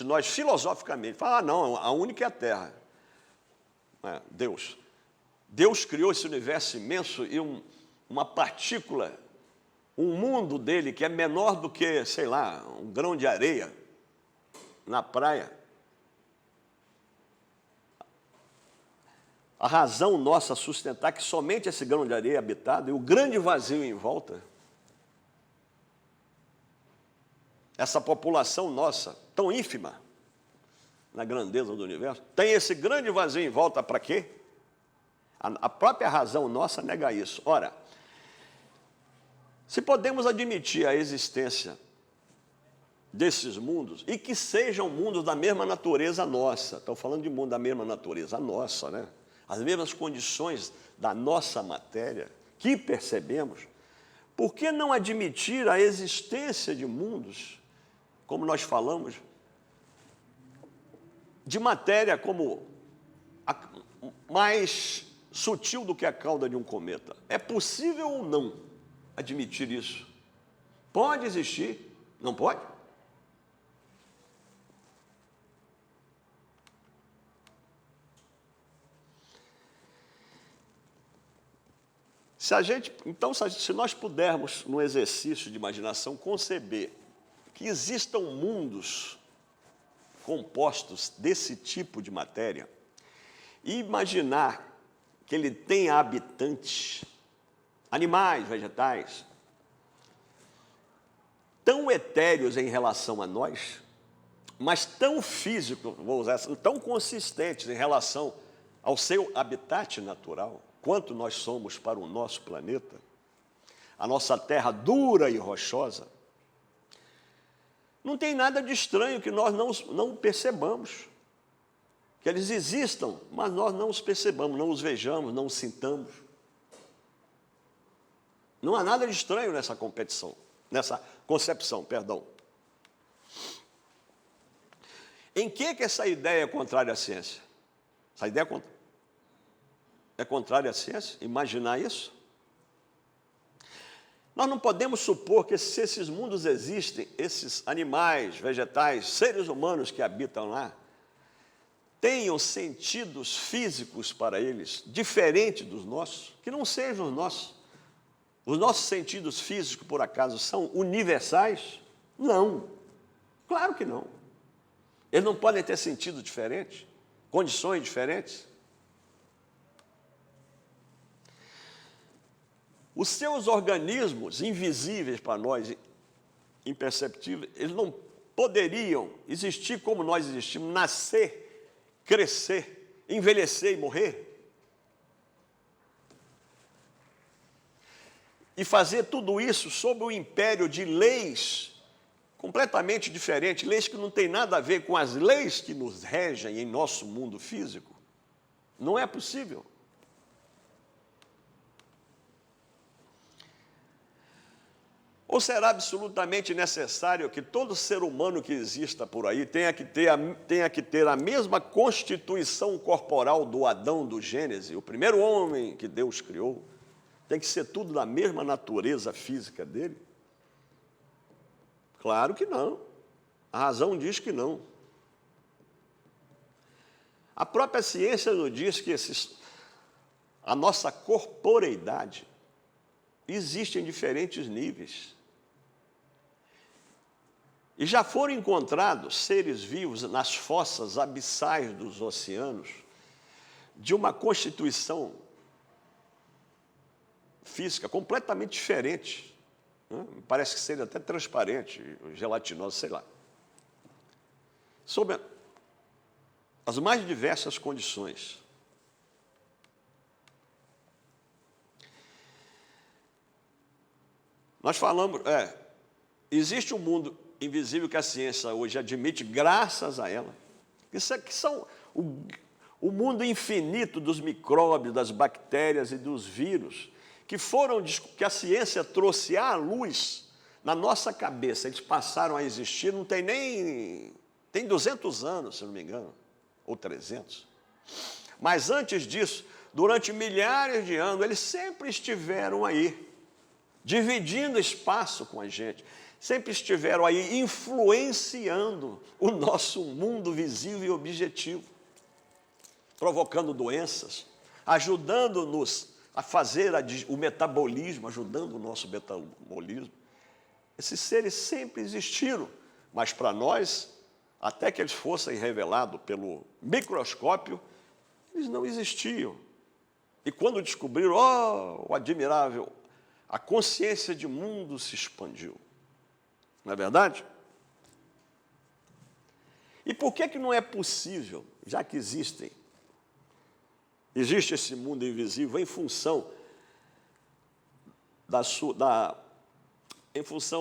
nós filosoficamente falar, não, a única é a Terra. Deus. Deus criou esse universo imenso e uma partícula, um mundo dele que é menor do que, sei lá, um grão de areia, na praia, a razão nossa sustentar que somente esse grão de areia é habitado e o grande vazio em volta, essa população nossa, tão ínfima na grandeza do universo, tem esse grande vazio em volta para quê? A própria razão nossa nega isso. Ora, se podemos admitir a existência desses mundos, e que sejam mundos da mesma natureza nossa, estou falando de mundo da mesma natureza nossa, né? As mesmas condições da nossa matéria, que percebemos, por que não admitir a existência de mundos, como nós falamos, de matéria como mais sutil do que a cauda de um cometa? É possível ou não admitir isso? Pode existir, não pode? Se nós pudermos, no exercício de imaginação, conceber que existam mundos compostos desse tipo de matéria, e imaginar que ele tenha habitantes, animais, vegetais, tão etéreos em relação a nós, mas tão físicos, vou usar essa, tão consistentes em relação ao seu habitat natural, quanto nós somos para o nosso planeta, a nossa terra dura e rochosa, não tem nada de estranho que nós não percebamos, que eles existam, mas nós não os percebamos, não os vejamos, não os sintamos. Não há nada de estranho nessa concepção, perdão. Em que essa ideia é contrária à ciência? Essa ideia é contrária à ciência? Imaginar isso? Nós não podemos supor que se esses mundos existem, esses animais, vegetais, seres humanos que habitam lá, tenham sentidos físicos para eles, diferentes dos nossos, que não sejam os nossos. Os nossos sentidos físicos, por acaso, são universais? Não. Claro que não. Eles não podem ter sentido diferente, condições diferentes. Os seus organismos invisíveis para nós, imperceptíveis, eles não poderiam existir como nós existimos, nascer, crescer, envelhecer e morrer. E fazer tudo isso sob o império de leis completamente diferentes, leis que não têm nada a ver com as leis que nos regem em nosso mundo físico. Não é possível. Ou será absolutamente necessário que todo ser humano que exista por aí tenha que ter a mesma constituição corporal do Adão do Gênesis, o primeiro homem que Deus criou? Tem que ser tudo da mesma natureza física dele? Claro que não. A razão diz que não. A própria ciência nos diz que a nossa corporeidade existe em diferentes níveis. E já foram encontrados seres vivos nas fossas abissais dos oceanos de uma constituição física completamente diferente, né? Parece que seria até transparente, gelatinosa, sei lá. Sob as mais diversas condições. Nós falamos, existe um mundo invisível que a ciência hoje admite, graças a ela, que são o mundo infinito dos micróbios, das bactérias e dos vírus, que a ciência trouxe à luz na nossa cabeça. Eles passaram a existir, não tem nem... tem 200 anos, se não me engano, ou 300. Mas antes disso, durante milhares de anos, eles sempre estiveram aí, dividindo espaço com a gente, sempre estiveram aí influenciando o nosso mundo visível e objetivo, provocando doenças, ajudando-nos a fazer o metabolismo, ajudando o nosso metabolismo. Esses seres sempre existiram, mas para nós até que eles fossem revelados pelo microscópio, eles não existiam. E quando descobriram, o admirável, a consciência de mundo se expandiu. Não é verdade? E por que não é possível, já que existe esse mundo invisível em função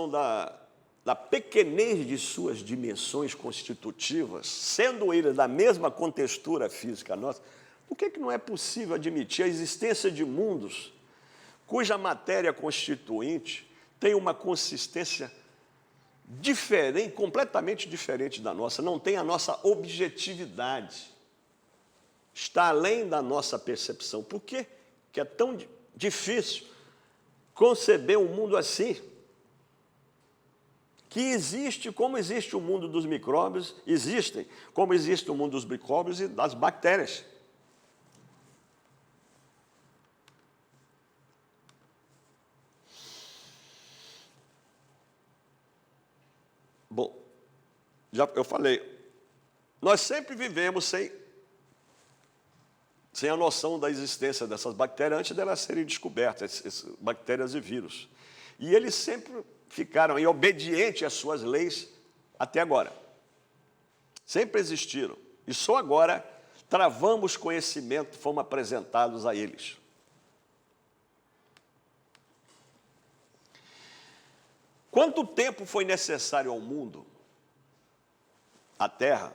da pequenez de suas dimensões constitutivas, sendo eles da mesma contextura física nossa, por que não é possível admitir a existência de mundos cuja matéria constituinte tem uma consistência diferente, completamente diferente da nossa, não tem a nossa objetividade, está além da nossa percepção? Por que é tão difícil conceber um mundo assim? Que existe, como existe o mundo dos micróbios, como existe o mundo dos micróbios e das bactérias. Bom, eu falei, nós sempre vivemos sem a noção da existência dessas bactérias antes delas serem descobertas, bactérias e vírus. E eles sempre ficaram aí obedientes às suas leis até agora. Sempre existiram. E só agora travamos conhecimento, fomos apresentados a eles. Quanto tempo foi necessário ao mundo, à Terra,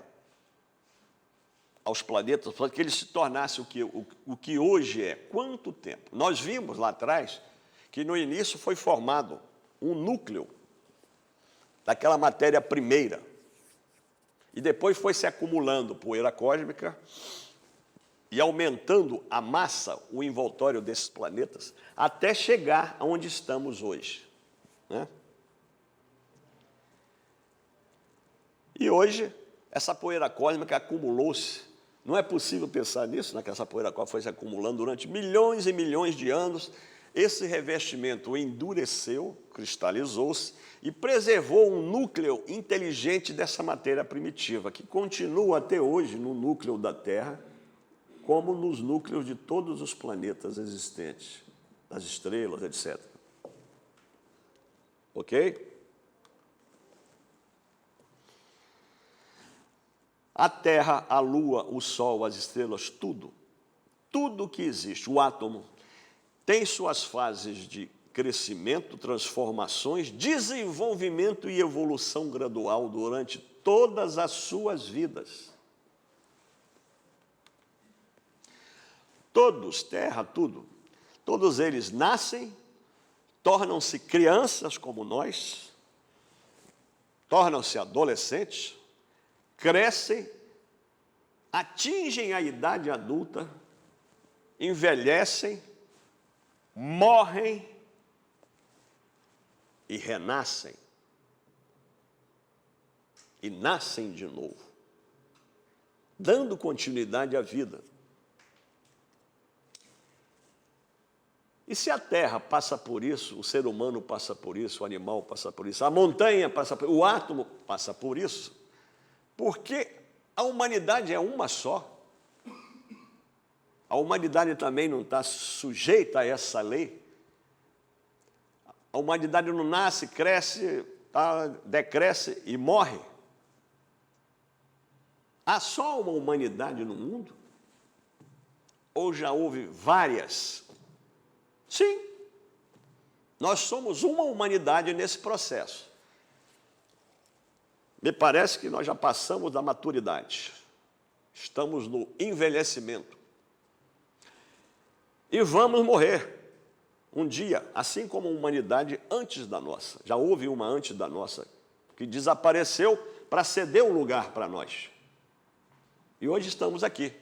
aos planetas, para que ele se tornasse o que hoje é? Quanto tempo? Nós vimos lá atrás que no início foi formado um núcleo daquela matéria primeira. E depois foi se acumulando poeira cósmica e aumentando a massa, o envoltório desses planetas, até chegar aonde estamos hoje, né? E hoje, essa poeira cósmica acumulou-se. Não é possível pensar nisso, né, que essa poeira cósmica foi se acumulando durante milhões e milhões de anos. Esse revestimento endureceu, cristalizou-se e preservou um núcleo inteligente dessa matéria primitiva, que continua até hoje no núcleo da Terra, como nos núcleos de todos os planetas existentes, das estrelas, etc. Ok? A Terra, a Lua, o Sol, as estrelas, tudo que existe, o átomo, tem suas fases de crescimento, transformações, desenvolvimento e evolução gradual durante todas as suas vidas. Todos, Terra, tudo, todos eles nascem, tornam-se crianças como nós, tornam-se adolescentes, crescem, atingem a idade adulta, envelhecem, morrem e renascem. E nascem de novo, dando continuidade à vida. E se a Terra passa por isso, o ser humano passa por isso, o animal passa por isso, a montanha passa por isso, o átomo passa por isso, porque a humanidade é uma só. A humanidade também não está sujeita a essa lei. A humanidade não nasce, cresce, decresce e morre. Há só uma humanidade no mundo? Ou já houve várias? Sim. Nós somos uma humanidade nesse processo. Me parece que nós já passamos da maturidade. Estamos no envelhecimento. E vamos morrer um dia, assim como a humanidade antes da nossa. Já houve uma antes da nossa, que desapareceu para ceder um lugar para nós. E hoje estamos aqui.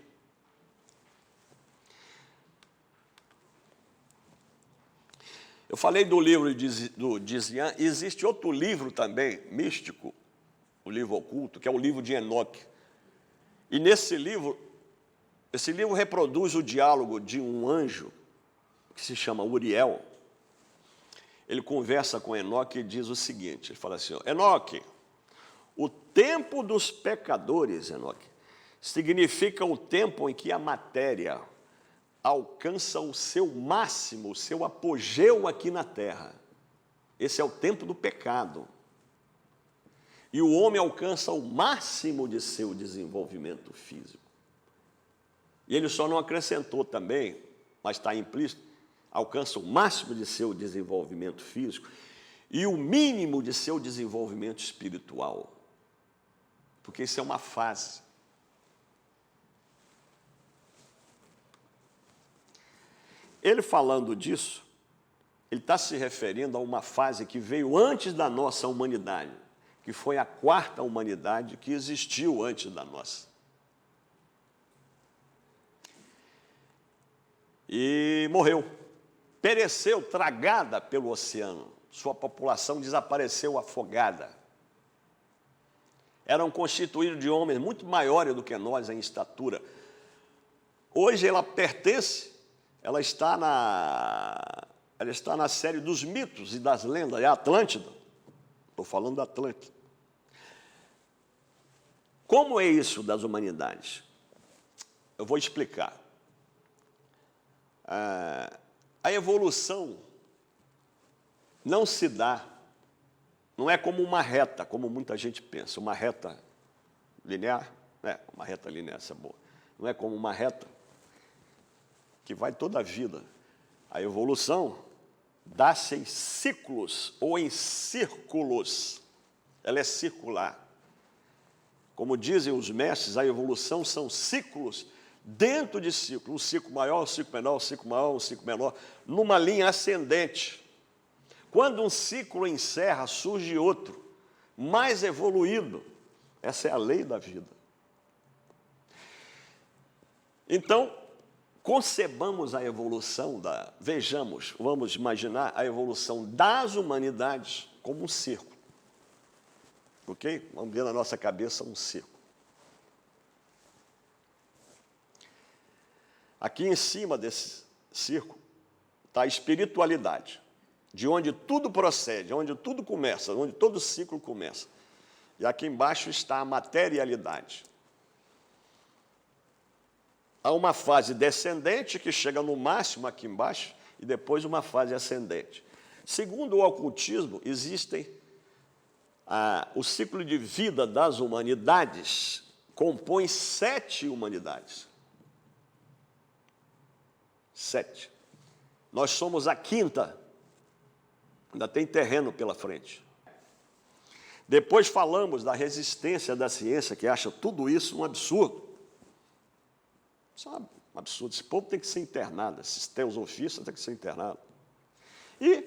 Eu falei do livro do Dizian, e existe outro livro também, místico, o livro oculto, que é o livro de Enoque. E nesse livro, esse livro reproduz o diálogo de um anjo, que se chama Uriel. Ele conversa com Enoque e diz o seguinte, ele fala assim, Enoque, O tempo dos pecadores, Enoque, significa o tempo em que a matéria alcança o seu máximo, o seu apogeu aqui na terra. Esse é o tempo do pecado. E o homem alcança o máximo de seu desenvolvimento físico. E ele só não acrescentou também, mas está implícito, alcança o máximo de seu desenvolvimento físico e o mínimo de seu desenvolvimento espiritual. Porque isso é uma fase. Ele falando disso, ele está se referindo a uma fase que veio antes da nossa humanidade, que foi a quarta humanidade que existiu antes da nossa. E morreu, pereceu, tragada pelo oceano. Sua população desapareceu afogada. Eram constituídos de homens muito maiores do que nós em estatura. Hoje ela pertence, ela está na série dos mitos e das lendas, é a Atlântida. Estou falando da Atlântida. Como é isso das humanidades? Eu vou explicar. A evolução não se dá, não é como uma reta, como muita gente pensa, uma reta linear, uma reta linear, essa é boa. Não é como uma reta que vai toda a vida. A evolução dá-se em ciclos ou em círculos, ela é circular. Como dizem os mestres, a evolução são ciclos dentro de ciclo, um ciclo maior, um ciclo menor, um ciclo maior, um ciclo menor, numa linha ascendente. Quando um ciclo encerra, surge outro, mais evoluído. Essa é a lei da vida. Então, concebamos a evolução vejamos, vamos imaginar a evolução das humanidades como um círculo. Ok? Vamos ver na nossa cabeça um círculo. Aqui em cima desse círculo está a espiritualidade, de onde tudo procede, onde tudo começa, onde todo ciclo começa. E aqui embaixo está a materialidade. Há uma fase descendente que chega no máximo aqui embaixo e depois uma fase ascendente. Segundo o ocultismo, existem o ciclo de vida das humanidades compõe 7 humanidades. 7. Nós somos a 5ª. Ainda tem terreno pela frente. Depois falamos da resistência da ciência, que acha tudo isso um absurdo. Isso é um absurdo. Esse povo tem que ser internado, esses teosofistas têm que ser internados. E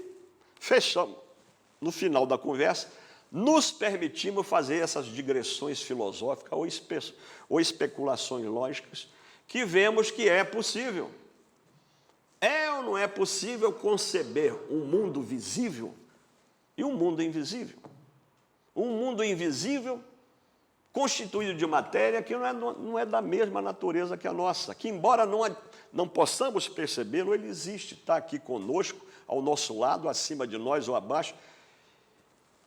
fechamos. No final da conversa, nos permitimos fazer essas digressões filosóficas ou especulações lógicas que vemos que é possível. É ou não é possível conceber um mundo visível e um mundo invisível? Um mundo invisível constituído de matéria que não é da mesma natureza que a nossa, que embora não possamos percebê-lo, ele existe, está aqui conosco, ao nosso lado, acima de nós ou abaixo,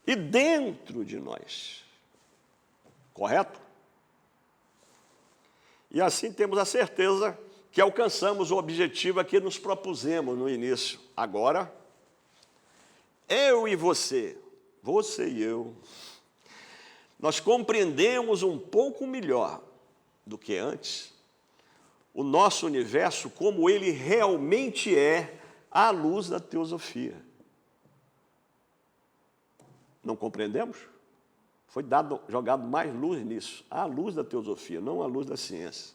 e dentro de nós. Correto? E assim temos a certeza que alcançamos o objetivo a que nos propusemos no início. Agora, eu e você e eu, nós compreendemos um pouco melhor do que antes o nosso universo como ele realmente é à luz da teosofia. Não compreendemos? Foi jogado mais luz nisso, à luz da teosofia, não à luz da ciência.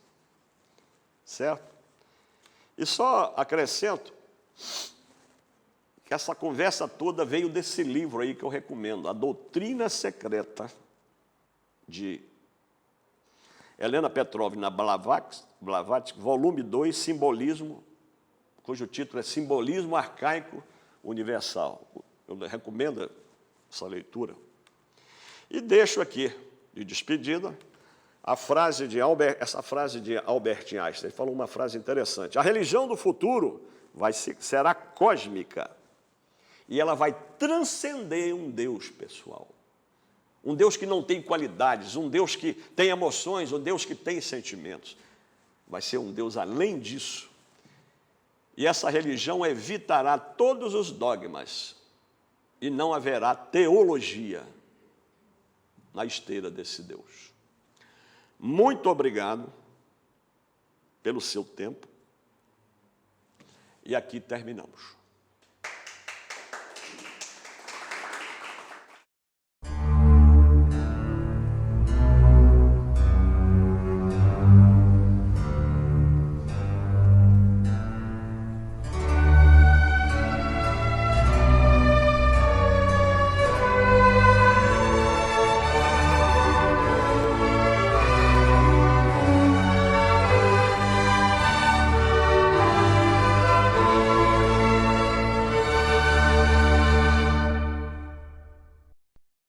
Certo? E só acrescento que essa conversa toda veio desse livro aí que eu recomendo, A Doutrina Secreta, de Helena Petrovna Blavatsky, volume 2, Simbolismo, cujo título é Simbolismo Arcaico Universal. Eu recomendo essa leitura. E deixo aqui, de despedida, essa frase de Albert Einstein. Ele falou uma frase interessante. A religião do futuro será cósmica e ela vai transcender um Deus pessoal. um Deus que não tem qualidades, um Deus que tem emoções, um Deus que tem sentimentos. Vai ser um Deus além disso. E essa religião evitará todos os dogmas e não haverá teologia na esteira desse Deus. Muito obrigado pelo seu tempo. E aqui terminamos.